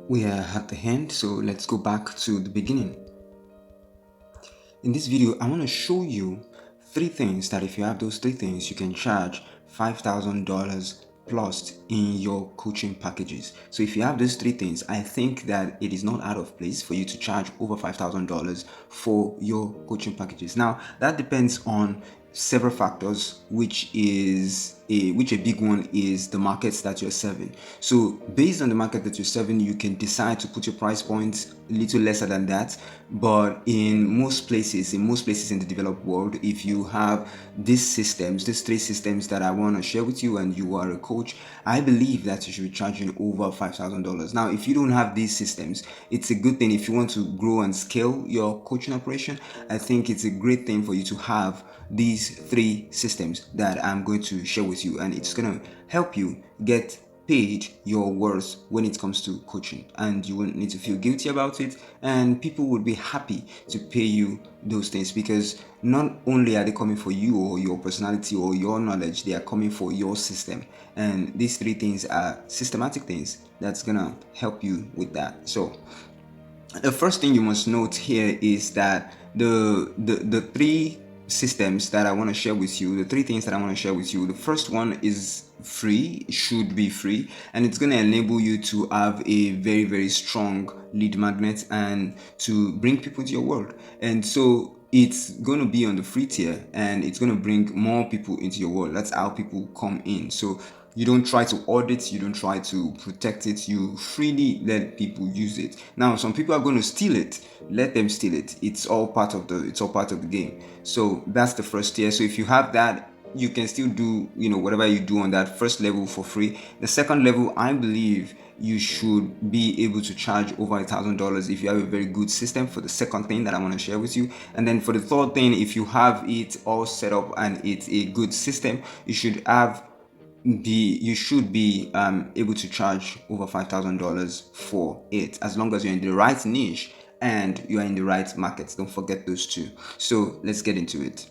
We are at the end, so let's go back to the beginning. In this video, I want to show you three things that if you have those three things, you can charge $5,000 plus in your coaching packages. So if you have those three things, I think that it is not out of place for you to charge over $5,000 for your coaching packages. Now, that depends on several factors, which a big one is the markets that you're serving. So based on the market that you're serving, you can decide to put your price points a little lesser than that. But in most places in the developed world, if you have these three systems that I want to share with you, and you are a coach, I believe that you should be charging over $5,000. Now, if you don't have these systems, it's a good thing. If you want to grow and scale your coaching operation, I think it's a great thing for you to have these three systems that I'm going to share with you, and it's going to help you get paid your worth when it comes to coaching, and you won't need to feel guilty about it, and people would be happy to pay you those things, because not only are they coming for you or your personality or your knowledge, they are coming for your system. And these three things are systematic things that's gonna help you with that. So the first thing you must note here is that the three systems that I want to share with you, the three things that I want to share with you, the first one is free, should be free, and it's going to enable you to have a very, very strong lead magnet and to bring people to your world. And so it's going to be on the free tier, and it's going to bring more people into your world. That's how people come in. So you don't try to audit, you don't try to protect it, you freely let people use it. Now, some people are going to steal it. Let them steal it. It's all part of the game. So that's the first tier. So if you have that, you can still do whatever you do on that first level for free. The second level, I believe you should be able to charge over $1,000 if you have a very good system, for the second thing that I want to share with you. And then for the third thing, if you have it all set up and it's a good system, you should be able to charge over $5,000 for it, as long as you're in the right niche and you are in the right markets. Don't forget those two. So let's get into it.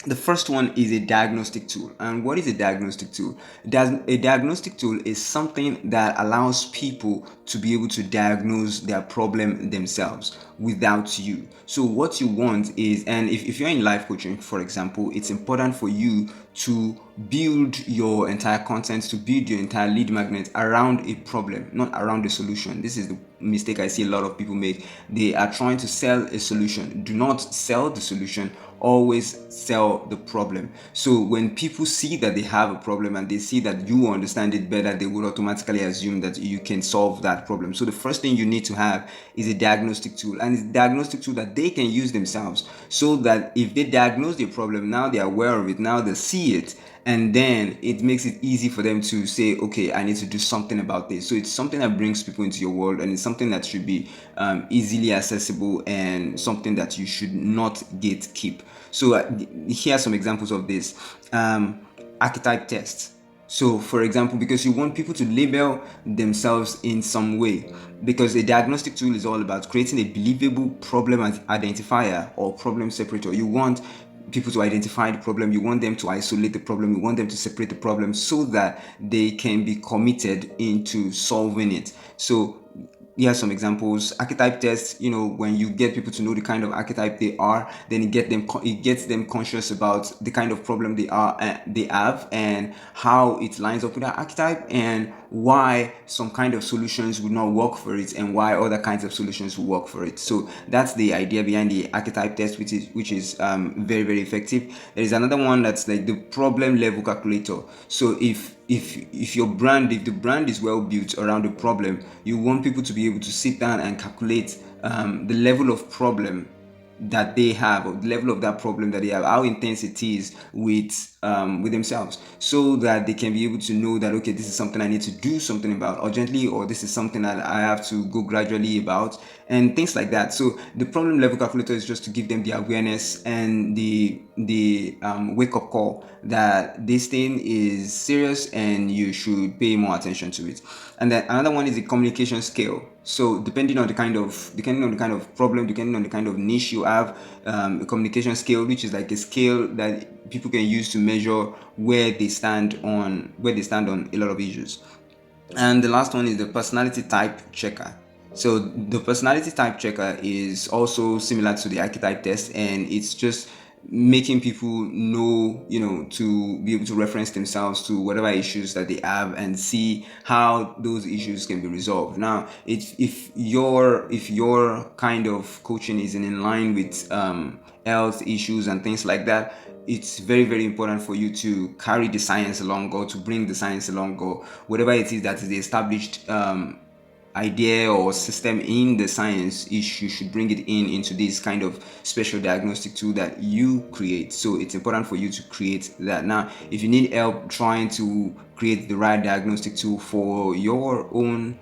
The first one is a diagnostic tool. And what is a diagnostic tool? A diagnostic tool is something that allows people to be able to diagnose their problem themselves without you. So what you want is, and if you're in life coaching, for example, it's important for you to build your entire content, to build your entire lead magnet around a problem, not around a solution. This is the mistake I see a lot of people make. They are trying to sell a solution. Do not sell the solution, always sell the problem. So when people see that they have a problem and they see that you understand it better, they would automatically assume that you can solve that problem. So the first thing you need to have is a diagnostic tool, and it's a diagnostic tool that they can use themselves, so that if they diagnose the problem, now they're aware of it, now they see it, and then it makes it easy for them to say, okay, I need to do something about this. So it's something that brings people into your world, and it's something that should be easily accessible, and something that you should not gatekeep. So here are some examples of this. Archetype tests. So for example, because you want people to label themselves in some way, because a diagnostic tool is all about creating a believable problem identifier or problem separator. You want people to identify the problem, you want them to isolate the problem, you want them to separate the problem, so that they can be committed into solving it. So here are some examples. Archetype tests, when you get people to know the kind of archetype they are, then it gets them conscious about the kind of problem they have, and how it lines up with that archetype, and why some kind of solutions would not work for it, and why other kinds of solutions will work for it. So that's the idea behind the archetype test, which is very, very effective. There is another one that's like the problem level calculator. So if the brand is well built around the problem, you want people to be able to sit down and calculate the level of problem that they have, or the level of that problem that they have, how intense it is with themselves, so that they can be able to know that, okay, this is something I need to do something about urgently, or this is something that I have to go gradually about, and things like that. So the problem level calculator is just to give them the awareness and the wake up call that this thing is serious and you should pay more attention to it. And then another one is the communication scale. So depending on the kind of problem, depending on the kind of niche you have, a communication scale, which is like a scale that people can use to measure where they stand on a lot of issues. And the last one is the personality type checker. So the personality type checker is also similar to the archetype test, and it's just making people know, to be able to reference themselves to whatever issues that they have and see how those issues can be resolved. Now, if your kind of coaching is in line with health issues and things like that, it's very, very important for you to carry the science along, or to bring the science along, or whatever it is that is the established idea or system in the science. You should bring it into this kind of special diagnostic tool that you create. So it's important for you to create that. Now, if you need help trying to create the right diagnostic tool for your own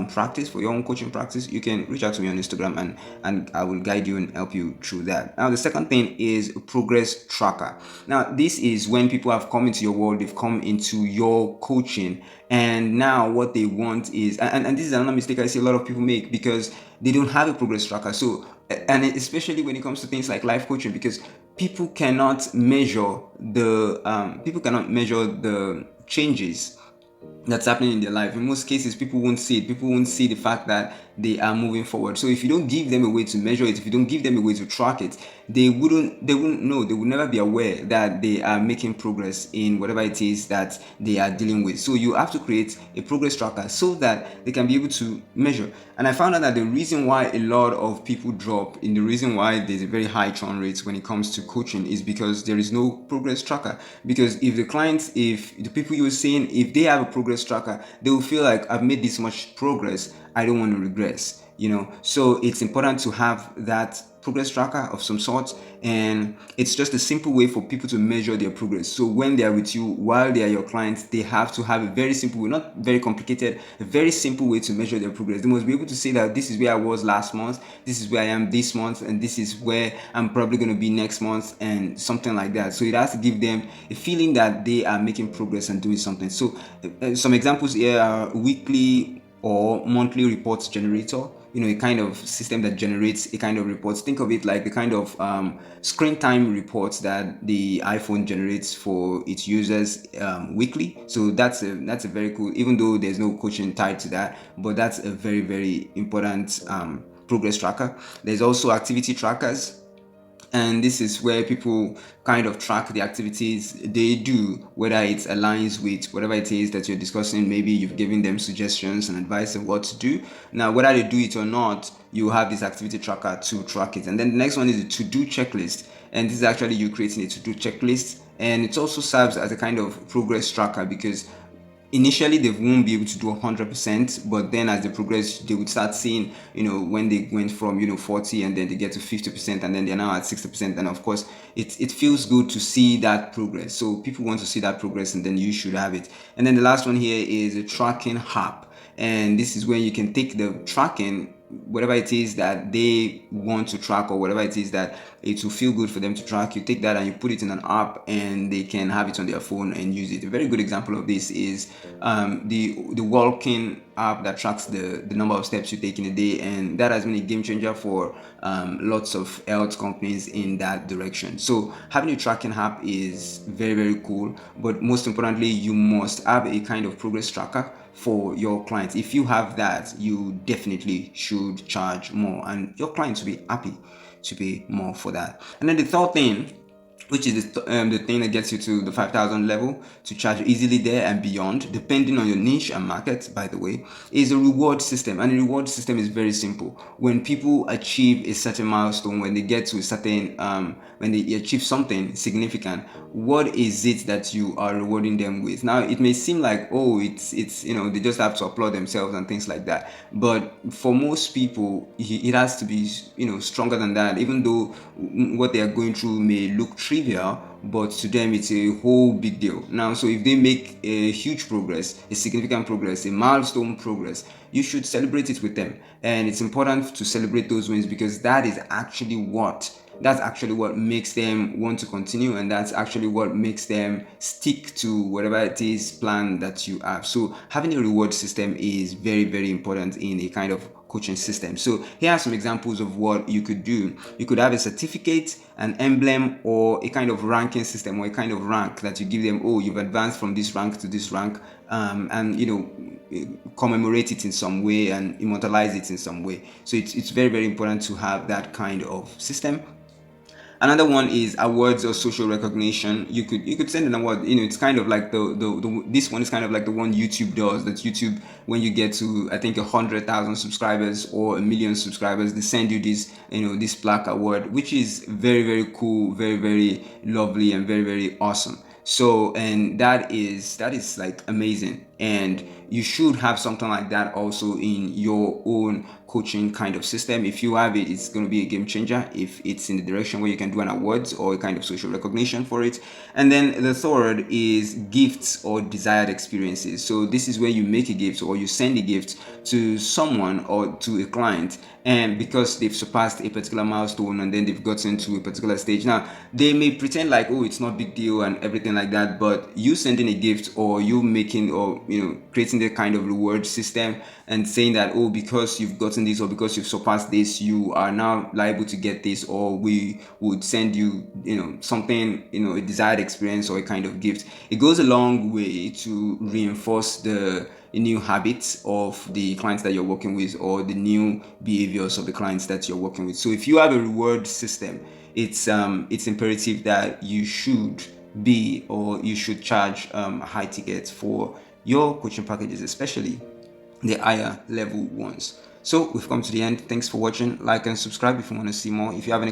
practice, for your own coaching practice, you can reach out to me on Instagram, and I will guide you and help you through that. Now, the second thing is a progress tracker. Now, this is when people have come into your world, they've come into your coaching, and now what they want is, and this is another mistake I see a lot of people make, because they don't have a progress tracker. So, and especially when it comes to things like life coaching, because people cannot measure the changes that's happening in their life. In most cases, people won't see it. People won't see the fact that they are moving forward. So if you don't give them a way to measure it, if you don't give them a way to track it, they wouldn't know. They would never be aware that they are making progress in whatever it is that they are dealing with. So you have to create a progress tracker so that they can be able to measure. And I found out that the reason why a lot of people drop, in the reason why there's a very high churn rate when it comes to coaching, is because there is no progress tracker. Because if the people you were saying, if they have a progress tracker, they will feel like, I've made this much progress, I don't want to regress. So it's important to have that progress tracker of some sort, and it's just a simple way for people to measure their progress. So when they are with you, while they are your clients, they have to have a very simple way, not very complicated, a very simple way to measure their progress. They must be able to say that this is where I was last month, this is where I am this month, and this is where I'm probably going to be next month, and something like that. So it has to give them a feeling that they are making progress and doing something. So some examples here are weekly or monthly reports generator, a kind of system that generates a kind of reports. Think of it like the kind of screen time reports that the iPhone generates for its users weekly. So that's a very cool, even though there's no coaching tied to that, but that's a very, very important progress tracker. There's also activity trackers, and this is where people kind of track the activities they do, whether it aligns with whatever it is that you're discussing. Maybe you've given them suggestions and advice on what to do. Now, whether they do it or not, you have this activity tracker to track it. And then the next one is a to-do checklist, and this is actually you creating a to-do checklist, and it also serves as a kind of progress tracker, because initially they won't be able to do 100%, but then as they progress, they would start seeing, when they went from 40, and then they get to 50%, and then they're now at 60%. And of course, it feels good to see that progress. So people want to see that progress, and then you should have it. And then the last one here is a tracking app, and this is where you can take the tracking, whatever it is that they want to track, or whatever it is that it will feel good for them to track. You take that and you put it in an app, and they can have it on their phone and use it. A very good example of this is the walking app that tracks the number of steps you take in a day, and that has been a game changer for lots of health companies in that direction. So having a tracking app is very, very cool, but most importantly, you must have a kind of progress tracker for your clients. If you have that, you definitely should charge more, and your clients will be happy to pay more for that. And then the third thing, which is the thing that gets you to the 5,000 level, to charge easily there and beyond, depending on your niche and market, by the way, is a reward system. And the reward system is very simple. When people achieve a certain milestone, when they get to a certain, when they achieve something significant, what is it that you are rewarding them with? Now, it may seem like, oh, it's they just have to applaud themselves and things like that. But for most people, it has to be, stronger than that. Even though what they are going through may look trivial, but to them it's a whole big deal. Now, so if they make a huge progress, a significant progress, a milestone progress, you should celebrate it with them. And it's important to celebrate those wins, because that's actually what makes them want to continue, and that's actually what makes them stick to whatever it is plan that you have. So having a reward system is very, very important in a kind of coaching system. So here are some examples of what you could do. You could have a certificate, an emblem, or a kind of ranking system, or a kind of rank that you give them. Oh, you've advanced from this rank to this rank, and commemorate it in some way and immortalize it in some way. So it's very, very important to have that kind of system. Another one is awards or social recognition. You could send an award. It's kind of like the this one is kind of like the one YouTube does. That YouTube, when you get to, I think, 100,000 subscribers or 1 million subscribers, they send you this plaque award, which is very, very cool, very, very lovely, and very, very awesome. So, and that is like amazing, and you should have something like that also in your own coaching kind of system. If you have it, it's going to be a game changer if it's in the direction where you can do an awards or a kind of social recognition for it. And then the third is gifts or desired experiences. So this is where you make a gift or you send a gift to someone or to a client, and because they've surpassed a particular milestone and then they've gotten to a particular stage. Now they may pretend like, oh, it's not big deal and everything like that, but you sending a gift, or you making, or creating the kind of reward system and saying that, oh, because you've gotten this or because you've surpassed this, you are now liable to get this, or we would send you something, a desired experience or a kind of gift. It goes a long way to reinforce the new habits of the clients that you're working with, or the new behaviors of the clients that you're working with. So if you have a reward system, it's imperative that you should be, or you should charge high tickets for your coaching packages, especially the higher level ones. So we've come to the end. Thanks for watching. Like and subscribe if you want to see more. If you have any